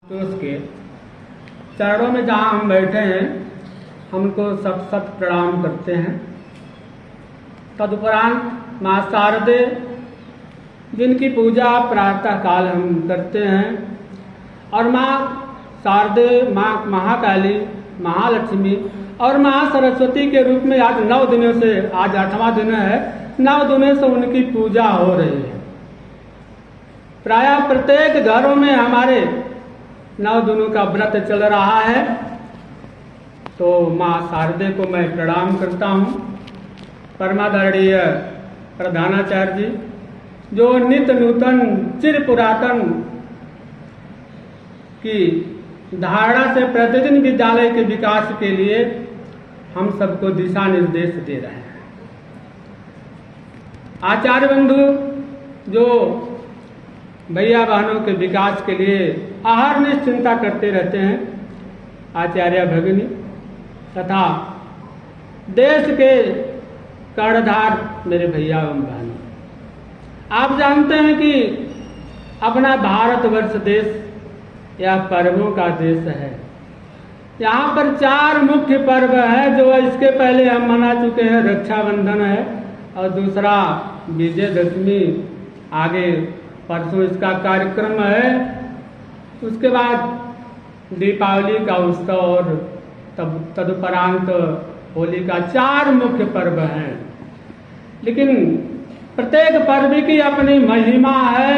तो उसके चरणों में जहाँ हम बैठे हैं हमको सत सत प्रणाम करते हैं। तदुपरांत माँ शारदे जिनकी पूजा प्रातः काल हम करते हैं और माँ शारदे, माँ महाकाली, महालक्ष्मी और माँ सरस्वती के रूप में आज 9 दिनों से, आज 8वां दिन है, 9 दिनों से उनकी पूजा हो रही है। प्रायः प्रत्येक घरों में हमारे 9 दिनों का व्रत चल रहा है। तो माँ शारदे को मैं प्रणाम करता हूँ। परमादरणीय प्रधानाचार्य जी जो नित्य नूतन चिर पुरातन की धारणा से प्रतिदिन विद्यालय के विकास के लिए हम सबको दिशा निर्देश दे रहे हैं। आचार्य बंधु जो भैया बहनों के विकास के लिए अहर्निश चिंता करते रहते हैं, आचार्य भगिनी तथा देश के कर्णधार मेरे भैया एवं बहनों, आप जानते हैं कि अपना भारतवर्ष देश यह पर्वों का देश है। यहाँ पर 4 मुख्य पर्व हैं जो इसके पहले हम मना चुके हैं। रक्षाबंधन है और दूसरा विजयदशमी, आगे परसों इसका कार्यक्रम है। उसके बाद दीपावली का उत्सव और तदुपरांत होली का 4 मुख्य पर्व हैं। लेकिन प्रत्येक पर्व की अपनी महिमा है।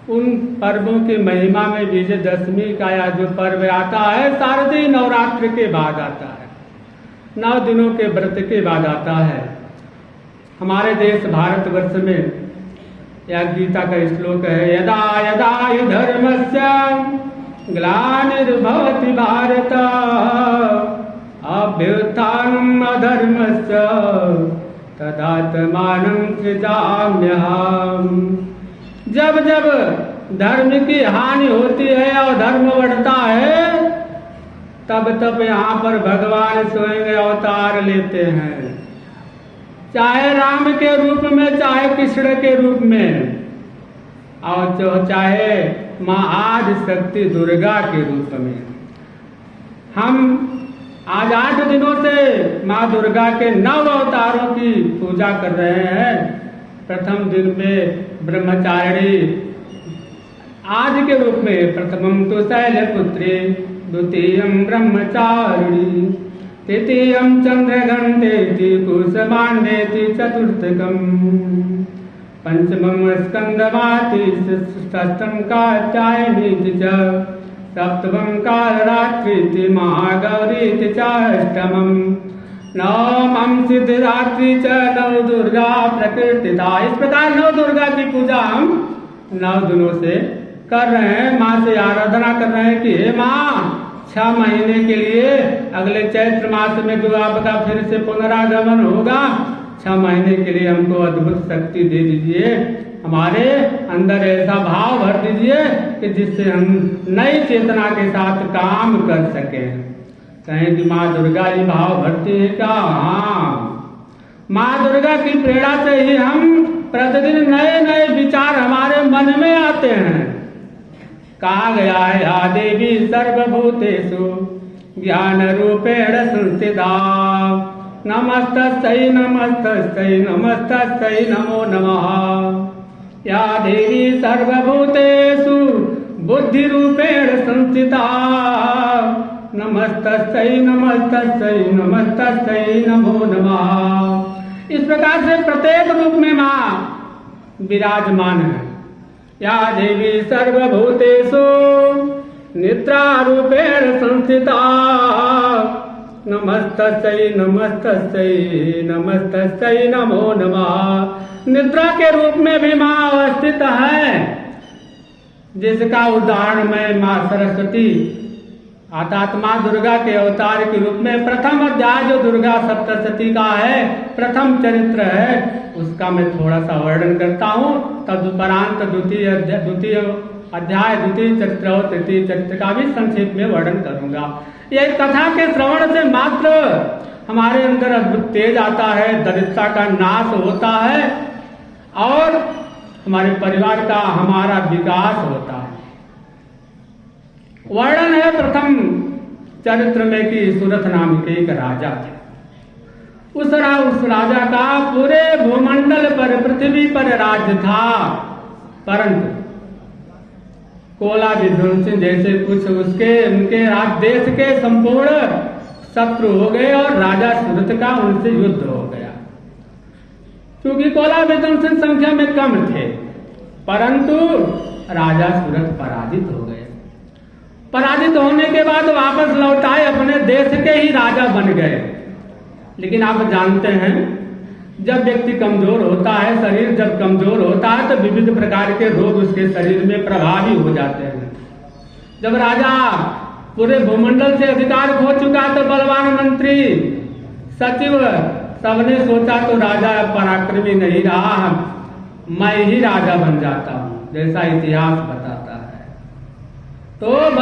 उन पर्वों की महिमा में विजयदशमी का यह जो पर्व आता है शारदीय नवरात्र के बाद आता है, 9 दिनों के व्रत के बाद आता है। हमारे देश भारतवर्ष में यह गीता का श्लोक है, यदा यदा हि धर्मस्य ग्लानिर्भवति भारत अभ्युत्थानम् अधर्मस्य तदात्मानं सृजाम्यहम्। जब जब धर्म की हानि होती है और धर्म बढ़ता है तब तब यहाँ पर भगवान स्वयं अवतार लेते हैं, चाहे राम के रूप में, चाहे कृष्ण के रूप में, और जो चाहे माँ आदि शक्ति दुर्गा के रूप में। हम आज 8 दिनों से माँ दुर्गा के 9 अवतारों की पूजा कर रहे हैं। प्रथम दिन में ब्रह्मचारिणी आदि के रूप में, प्रथमम तो शैलपुत्री, द्वितीयम ब्रह्मचारिणी, तृतीयम चंद्रघंटेति कुसुमांडेति, चतुर्थकम पंचमम स्कंदमाति, षष्ठम कात्यायनीति च, सप्तमम कालरात्रिति, महागौरीति च, अष्टमम नवमं सिद्धरात्रि च, नव दुर्गा प्रकृतिता। इस प्रकार 9 दुर्गा की पूजा हम 9 दिनों से कर रहे हैं। माँ से आराधना कर रहे हैं कि हे माँ, 6 महीने के लिए अगले चैत्र मास में जो आपका फिर से पुनरागमन होगा, 6 महीने के लिए हमको अद्भुत शक्ति दे दीजिए, हमारे अंदर ऐसा भाव भर दीजिए कि जिससे हम नई चेतना के साथ काम कर सकें। कहें कि माँ दुर्गा जी भाव भरती है क्या? हाँ, माँ दुर्गा की प्रेरणा से ही हम प्रतिदिन नए नए विचार हमारे मन में आते हैं। कहा गया है, या देवी सर्वभूतेषु ज्ञान रूपेण संस्थिता, नमस्तस्यै नमस्तस्यै नमस्तस्यै नमो नमः। या देवी सर्वभूतेषु बुद्धि रूपेण संस्थिता, नमस्तस्यै नमस्तस्यै नमस्तस्यै नमो नमः। इस प्रकार से प्रत्येक रूप में माँ विराजमान है। या देवी सर्वभूतेषु निद्रा रूपेण संस्थिता, नमस्तस्यै नमस्तस्यै नमस्तस्यै नमो नमः। निद्रा के रूप में भी माँ अवस्थित है, जिसका उदाहरण मैं माँ सरस्वती अर्थात माँ दुर्गा के अवतार के रूप में प्रथम अध्याय जो दुर्गा सप्तशती का है, प्रथम चरित्र है, उसका मैं थोड़ा सा वर्णन करता हूँ। तदुपरांत द्वितीय अध्याय, द्वितीय चरित्र और तृतीय चरित्र का भी संक्षेप में वर्णन करूंगा। यह कथा के श्रवण से मात्र हमारे अंदर अद्भुत तेज आता है, दरिद्रता का नाश होता है और हमारे परिवार का, हमारा विकास होता है। वर्णन है प्रथम चरित्र में कि सुरथ नाम के एक राजा थे। उस राजा का पूरे भूमंडल पर, पृथ्वी पर राज्य था, परंतु कोला विध्वंसी जैसे कुछ उनके देश के संपूर्ण शत्रु हो गए और राजा सुरथ का उनसे युद्ध हो गया। क्योंकि कोला विध्वंसी संख्या में कम थे, परंतु राजा सुरथ पराजित हो गए। पराजित होने के बाद वापस लौट आए, अपने देश के ही राजा बन गए। लेकिन आप जानते हैं, जब व्यक्ति कमजोर होता है, शरीर जब कमजोर होता है तो विविध प्रकार के रोग उसके शरीर में प्रभावी हो जाते हैं। जब राजा पूरे भूमंडल से अधिकार खो चुका तो बलवान मंत्री, सचिव सबने सोचा तो राजा पराक्रमी नहीं रहा, मैं ही राजा बन जाता हूं, जैसा इतिहास बताता है। तो